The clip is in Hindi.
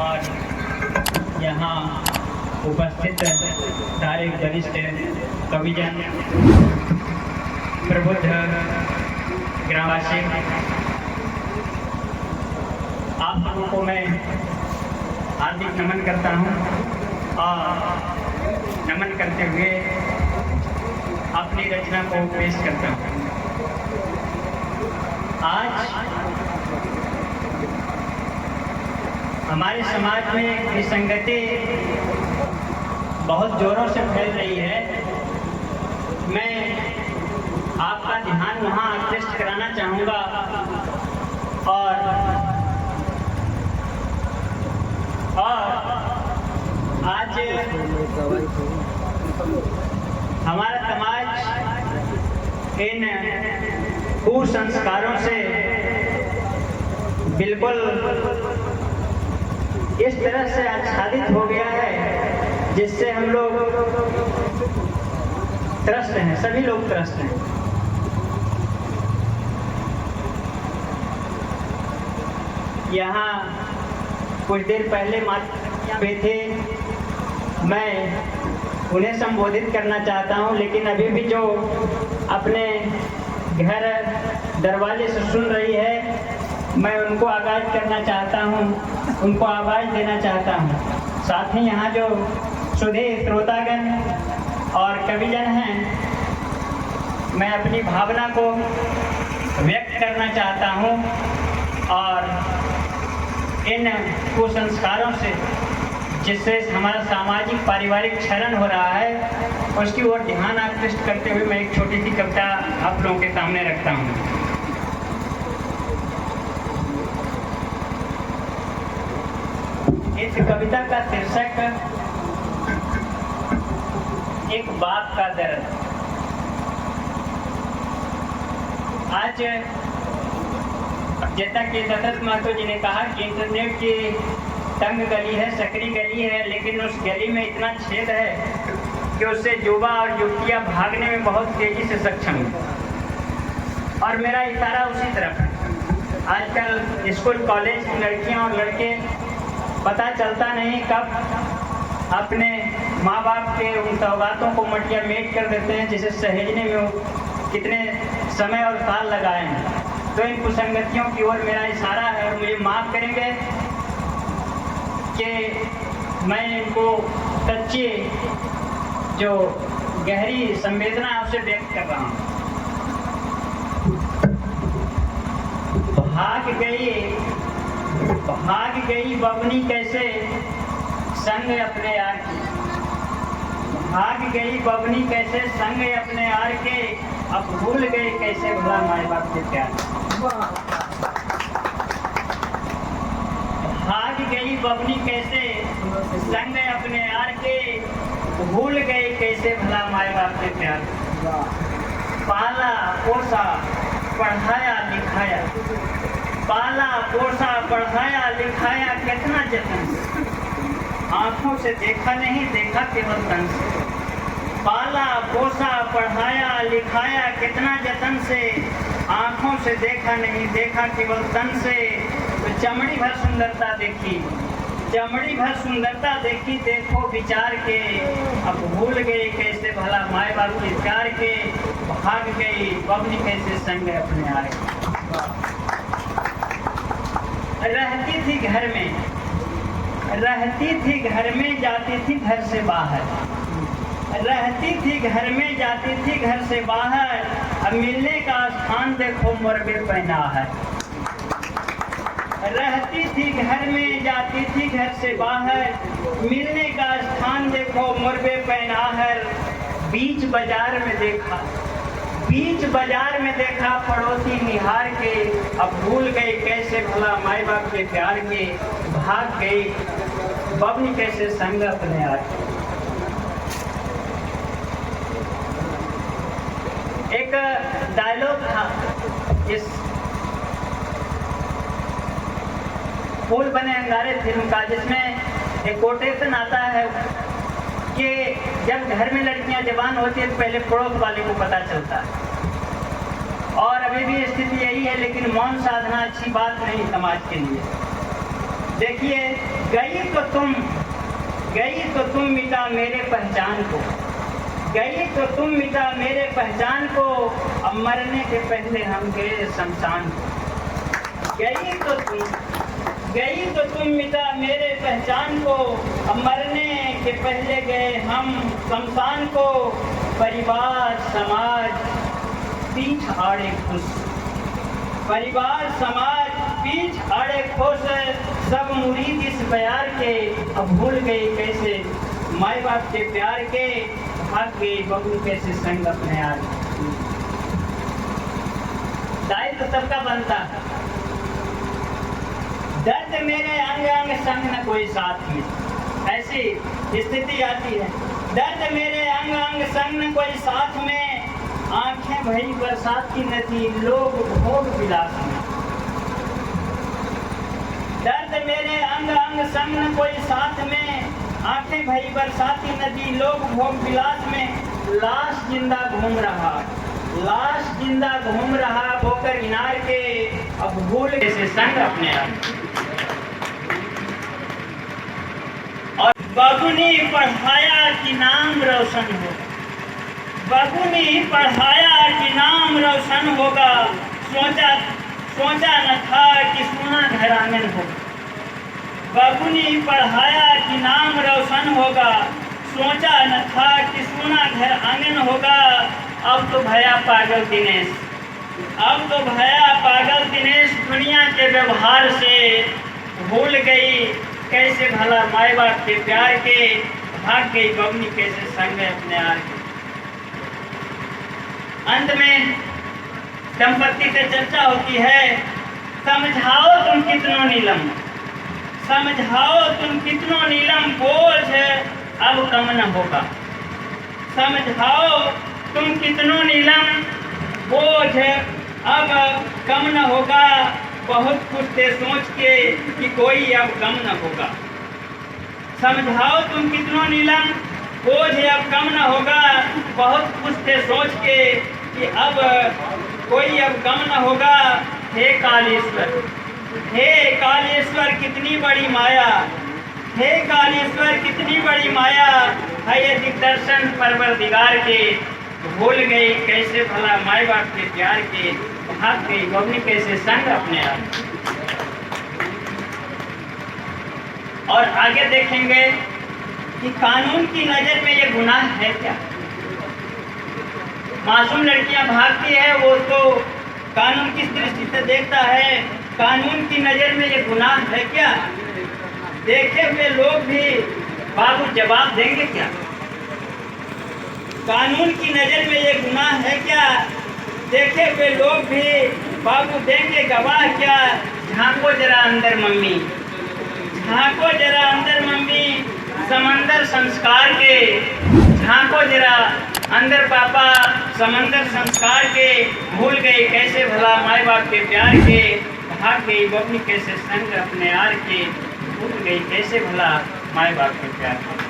और यहाँ उपस्थित सारे वरिष्ठ कविजन, प्रबुद्ध ग्रामवासी, आप लोगों को मैं हार्दिक नमन करता हूँ और नमन करते हुए अपनी रचना को पेश करता हूँ। आज हमारे समाज में विसंगति बहुत जोरों से फैल रही है। मैं आपका ध्यान वहाँ आकृष्ट कराना चाहूँगा और आज हमारा समाज इन कुसंस्कारों से बिल्कुल इस तरह से आच्छादित हो गया है जिससे हम लोग त्रस्त हैं, सभी लोग त्रस्त हैं। यहाँ कुछ देर पहले माता पे थे, मैं उन्हें संबोधित करना चाहता हूँ, लेकिन अभी भी जो अपने घर दरवाजे से सुन रही है, मैं उनको आगाज करना चाहता हूँ, उनको आवाज़ देना चाहता हूँ। साथ ही यहाँ जो सुधे श्रोतागण और कविजन हैं, मैं अपनी भावना को व्यक्त करना चाहता हूँ और इन कुसंस्कारों से जिससे हमारा सामाजिक पारिवारिक क्षरण हो रहा है, उसकी ओर ध्यान आकृष्ट करते हुए मैं एक छोटी सी कविता आप लोगों के सामने रखता हूँ। इस कविता का शीर्षक एक बाप का दर्द। आज जैसा कि दत्त महतो जी ने कहा कि इंटरनेट की तंग गली है, सकरी गली है, लेकिन उस गली में इतना छेद है कि उससे युवा और युवतियाँ भागने में बहुत तेजी से सक्षम है और मेरा इशारा उसी तरफ है। आजकल स्कूल कॉलेज की लड़कियाँ और लड़के पता चलता नहीं कब अपने माँ बाप के उन सौगातों को मटिया मेट कर देते हैं जिसे सहेजने में कितने समय और साल लगाए हैं। तो इन कुसंगतियों की ओर मेरा इशारा है और मुझे माफ़ करेंगे कि मैं इनको सच्ची जो गहरी संवेदना है उसे व्यक्त कर रहा हूँ। भाग गई बबनी कैसे संग अपने यार की, भाग गई बबनी कैसे संग अपने यार के, अब भूल गए कैसे भला माए बाप के प्यार। भाग गई बबनी कैसे संग अपने यार के, भूल गए कैसे भला माए बाप के प्यार। पाला पोसा पढ़ाया लिखाया, पाला पोसा पढ़ाया लिखाया कितना जतन से, आंखों से देखा नहीं देखा केवल तन से। पाला पोसा पढ़ाया लिखाया कितना जतन से, आंखों से देखा नहीं देखा केवल तन से। तो चमड़ी भर सुंदरता देखी, चमड़ी भर सुंदरता देखी, देखो विचार के, अब भूल गए कैसे भला माए बाप के प्यार के, भाग गई बबनी कैसे संग अपने यार के। रहती थी घर में, रहती थी घर में, जाती थी घर से बाहर, रहती थी घर में, जाती थी घर से बाहर, अब मिलने का स्थान देखो मुरबे पहना है। रहती थी घर में, जाती थी घर से बाहर, मिलने का स्थान देखो मुरबे पहना है। बीच बाजार में देखा, बीच बाजार में देखा पड़ोसी निहार के, अब भूल गए कैसे भला माए बाप के प्यार के, भाग गई बबनी कैसे संग अपने यार के। एक डायलॉग था इस फूल बने अंगारे फिल्म का, जिसमें एक कोटेशन आता है कि जब घर में लड़कियां जवान होती है तो पहले पड़ोस वाले को पता चलता है। और अभी भी स्थिति यही है, लेकिन मौन साधना अच्छी बात नहीं समाज के लिए। देखिए, गई तो तुम मिटा मेरे पहचान को, गई तो तुम मिटा मेरे पहचान को, अब मरने के पहले हम गए शमशान को। गई तो तुम मिटा मेरे पहचान को, अब मरने के पहले गए हम शमशान को। परिवार समाज पीठ आड़े खुश, परिवार समाज पीठ आड़े खुश, सब मुरीद इस प्यार के अब भूल गए कैसे माए बाप के प्यार के, भाग गए बबू कैसे संग अपने यार। दायित्व तो सबका बनता, दर्द मेरे अंग अंग संग न कोई साथ में, ऐसी स्थिति आती है। दर्द मेरे अंग अंग संग न कोई साथ में, आंखें भरी बरसात की नदी लोग भोग विलास में। दर्द मेरे अंग अंग संग न कोई साथ में, आंखें भरी बरसाती नदी लोग भोग विलास में। लाश जिंदा घूम रहा, लाश जिंदा घूम रहा होकर इनार के, अब भूल कैसे संग अपने आप। और बाबू ने पढ़ाया कि नाम रोशन हो, बाबू ने पढ़ाया कि नाम रोशन होगा, सोचा न था कि सोना घर आंगन होगा। बाबू ने पढ़ाया कि नाम रोशन होगा, सोचा न था कि सोना घर आंगन होगा। अब तो भया पागल दिनेश, अब तो भया पागल दिनेश, दुनिया के व्यवहार से भूल गई कैसे भला माए बाप के प्यार के, भाग गई बबनी कैसे संग अपने यार के। अंत में संपत्ति से चर्चा होती है, समझाओ तुम कितनों नीलम, समझाओ तुम कितनों नीलम, बोझ अब कम न होगा। समझाओ तुम कितनों नीलम, बोझ अब कम न होगा। बहुत कुछ थे सोच के कि कोई अब कम न होगा। समझाओ तुम कितनों नीलम, बोझ अब कम न होगा। बहुत कुछ थे सोच के कि अब कोई अब कम न होगा। हे कालेश्वर, हे कालेश्वर कितनी बड़ी माया, हे कालेश्वर कितनी बड़ी माया है ये दिग्दर्शन परवरदिगार के। भूल गई कैसे भला माए बाप के प्यार के, भाग गई बबनी कैसे संग अपने आप। और आगे देखेंगे कि कानून की नजर में ये गुनाह है क्या। मासूम लड़कियां भागती है, वो तो कानून किस दृष्टि से देखता है, कानून की नजर में ये गुनाह है क्या। देखे हुए लोग भी बाबू जवाब देंगे क्या, कानून की नजर में ये गुनाह है क्या। देखे हुए लोग भी बाबू देंगे गवाह क्या। झांको जरा अंदर मम्मी, झांको जरा अंदर मम्मी समंदर संस्कार के, झांको जरा अंदर पापा समंदर संस्कार के। भूल गई कैसे भला माए बाप के प्यार के, भाग गई बबनी कैसे संग अपने यार के। भूल गई कैसे भला माए बाप के प्यार के।